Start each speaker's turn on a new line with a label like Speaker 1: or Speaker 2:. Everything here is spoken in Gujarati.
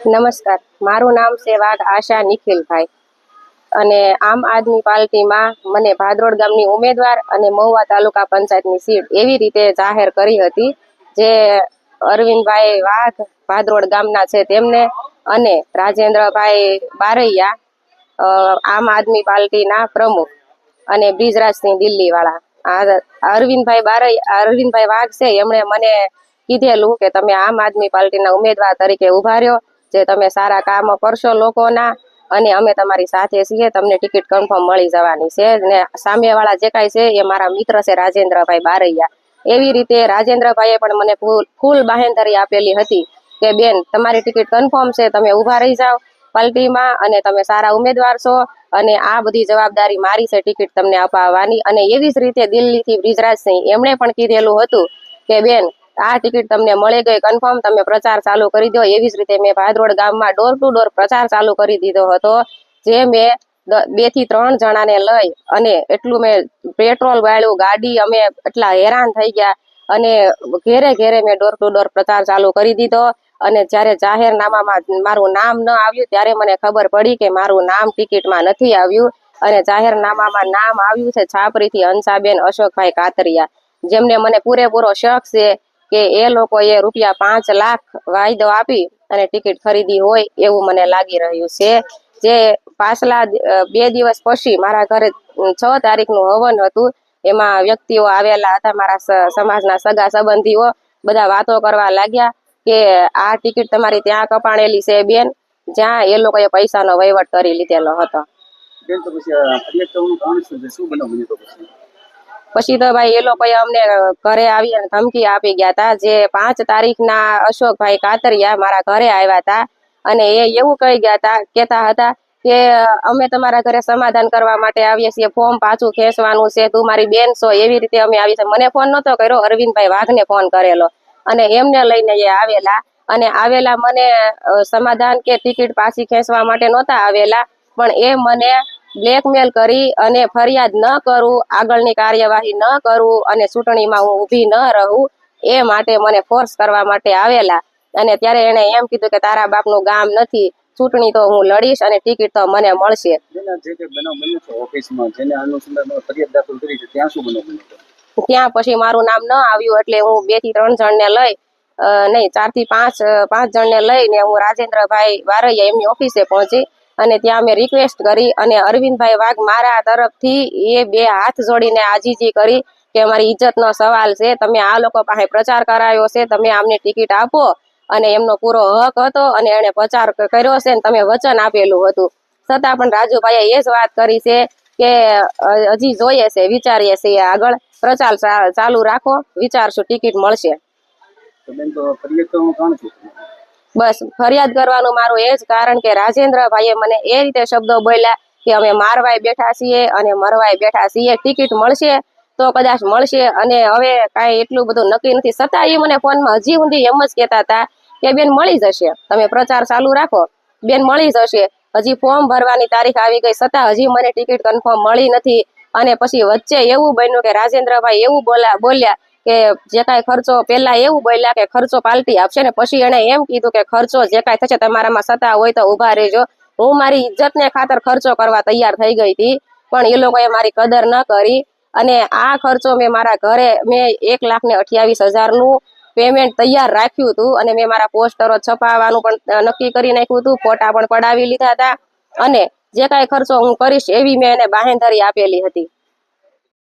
Speaker 1: નમસ્કાર, મારું નામ છે વાઘ આશા નિખિલભાઈ અને આમ આદમી પાર્ટીમાં મને ભાદરોડ ગામની ઉમેદવાર અને મહુવા તાલુકા પંચાયતની સીટ એવી રીતે જાહેર કરી હતી જે અરવિંદભાઈ વાઘ ભાદરોડ ગામના છે તેમને અને રાજેન્દ્રભાઈ બારૈયા આમ આદમી પાર્ટીના પ્રમુખ અને બ્રિજરાજસિંહ દિલ્હીવાળા અરવિંદભાઈ વાઘ છે એમણે મને કીધેલું કે તમે આમ આદમી પાર્ટીના ઉમેદવાર તરીકે ઉભા રહ્યો, જે તમે સારા કામો કરશો લોકોના અને અમે તમારી સાથે છીએ, તમને ટિકિટ કન્ફર્મ મળી જવાની છે ને સામેવાળા જે કાંઈ છે એ મારા મિત્ર છે રાજેન્દ્રભાઈ બારૈયા. એવી રીતે રાજેન્દ્રભાઈએ પણ મને ફૂલ બાહેંધરી આપેલી હતી કે બેન તમારી ટિકિટ કન્ફર્મ છે, તમે ઊભા રહી જાઓ પાર્ટીમાં અને તમે સારા ઉમેદવાર છો અને આ બધી જવાબદારી મારી છે ટિકિટ તમને અપાવવાની. અને એવી જ રીતે દિલ્હીથી બ્રિજરાજસિંહ એમણે પણ કીધેલું હતું કે બેન આ ટિકિટ તમને મળી ગઈ કન્ફર્મ, તમે પ્રચાર ચાલુ કરી દો. એવી જ રીતે મેં ભાદરોડ ગામમાં ડોર ટુ ડોર પ્રચાર ચાલુ કરી દીધો હતો, જે મેં 2 થી 3 જણાને લઈ અને એટલું મેં પેટ્રોલ વાળ્યું ગાડી, અમે એટલા હેરાન થઈ ગયા અને ઘેરે ઘેરે મેં ડોર ટુ ડોર પ્રચાર ચાલુ કરી દીધો. અને જ્યારે જાહેરનામામાં મારું નામ ન આવ્યું ત્યારે મને ખબર પડી કે મારું નામ ટિકિટમાં નથી આવ્યું અને જાહેરનામામાં નામ આવ્યું છે છાપરીથી હંસાબેન અશોકભાઈ કાતરિયા, જેમને મને પૂરેપૂરો શક છે કે એ લોકોએ ₹5 લાખ વાયદો આપી અને ટિકિટ ખરીદી હોય એવું મને લાગી રહ્યું છે. જે પાછલા 2 દિવસ પછી મારા ઘરે 6 તારીખનું હવન હતું, એમાં વ્યક્તિઓ આવેલા હતા, મારા સમાજના સગા સંબંધીઓ બધા વાતો કરવા લાગ્યા કે આ ટિકિટ તમારી ત્યાં કપાણેલી છે બેન, જ્યાં એ લોકોએ પૈસાનો વહીવટ કરી લીધેલો હતો. પછી તો ભાઈ એ લોકોએ અમને ઘરે આવી અને ધમકી આપી ગયા હતા. જે 5 તારીખના અશોકભાઈ કાતરિયા મારા ઘરે આવ્યા હતા અને એ એવું કહેતા હતા કે અમે તમારા ઘરે સમાધાન કરવા માટે આવીએ છીએ, ફોર્મ પાછું ખેંચવાનું છે, તું મારી બેન છો, એવી રીતે અમે આવી છે. મને ફોન નતો કર્યો, અરવિંદભાઈ વાઘને ફોન કરેલો અને એમને લઈને એ આવેલા મને સમાધાન કે ટિકિટ પાછી ખેંચવા માટે નહોતા આવેલા, પણ એ મને બ્લેકમેલ કરી અને ફરિયાદ ન કરું, આગળની કાર્યવાહી ન કરું અને ચૂંટણીમાં હું ઊભી ન રહું એ માટે મને ફોર્સ કરવા માટે આવેલા. અને ત્યારે એને એમ કીધું કે તારા બાપનું ગામ નથી, ચૂંટણી તો હું લડીશ અને ટિકિટ તો મને મળશે. ત્યાં પછી મારું નામ ન આવ્યું એટલે હું 2 થી 3 જણને લઈ નહીં 4 થી 5 જણને લઈને હું રાજેન્દ્રભાઈ બારૈયા એમની ઓફિસે પહોંચી અને ત્યાં મેં રિક્વેસ્ટ કરી અને અરવિંદભાઈ વાઘ મારા તરફથી એ 2 હાથ જોડીને આજીજી કરી કે અમારી ઇજ્જતનો સવાલ છે, તમે આ લોકો પાસે પ્રચાર કરાયો છે, તમે આમને ટિકિટ આપો અને એમનો પૂરો હક હતો અને એને પ્રચાર કર્યો છે ને તમે વચન આપેલું હતું. છતાં પણ રાજુભાઈએ એ જ વાત કરી છે કે હજી જોઈએ છે, વિચારીએ છીએ, આગળ પ્રચાર ચાલુ રાખો, વિચારશું, ટિકિટ મળશે. બસ ફરિયાદ કરવાનું મારું એ જ કારણ કે રાજેન્દ્રભાઈએ મને એ રીતે શબ્દો બોલ્યા કે અમે મારવાય બેઠા છીએ અને મરવાય બેઠા છીએ, ટિકિટ મળશે તો કદાચ મળશે અને હવે કાંઈ એટલું બધું નક્કી નથી. છતાં એ મને ફોનમાં હજી સુધી એમ જ કહેતા હતા કે બેન મળી જશે, તમે પ્રચાર ચાલુ રાખો, બેન મળી જશે. હજી ફોર્મ ભરવાની તારીખ આવી ગઈ છતાં હજી મને ટિકિટ કન્ફર્મ મળી નથી. અને પછી વચ્ચે એવું બન્યું કે રાજેન્દ્રભાઈ એવું બોલ્યા કે જે કાંઈ ખર્ચો, પહેલા એવું બોલ્યા કે ખર્ચો પાર્ટી આપશે ને પછી એને એમ કીધું કે ખર્ચો જે કાંઈ થશે તમારામાં સત્તા હોય તો ઊભા રહેજો. હું મારી ઇજ્જતને ખાતર ખર્ચો કરવા તૈયાર થઈ ગઈ હતી, પણ એ લોકોએ મારી કદર ન કરી અને આ ખર્ચો મેં મારા ઘરે મેં 1,28,000નું પેમેન્ટ તૈયાર રાખ્યું હતું અને મેં મારા પોસ્ટરો છપાવવાનું પણ નક્કી કરી નાખ્યું હતું, ફોટા પણ પડાવી લીધા હતા અને જે કાંઈ ખર્ચો હું કરીશ એવી મેં એને બાહેંધરી આપેલી હતી.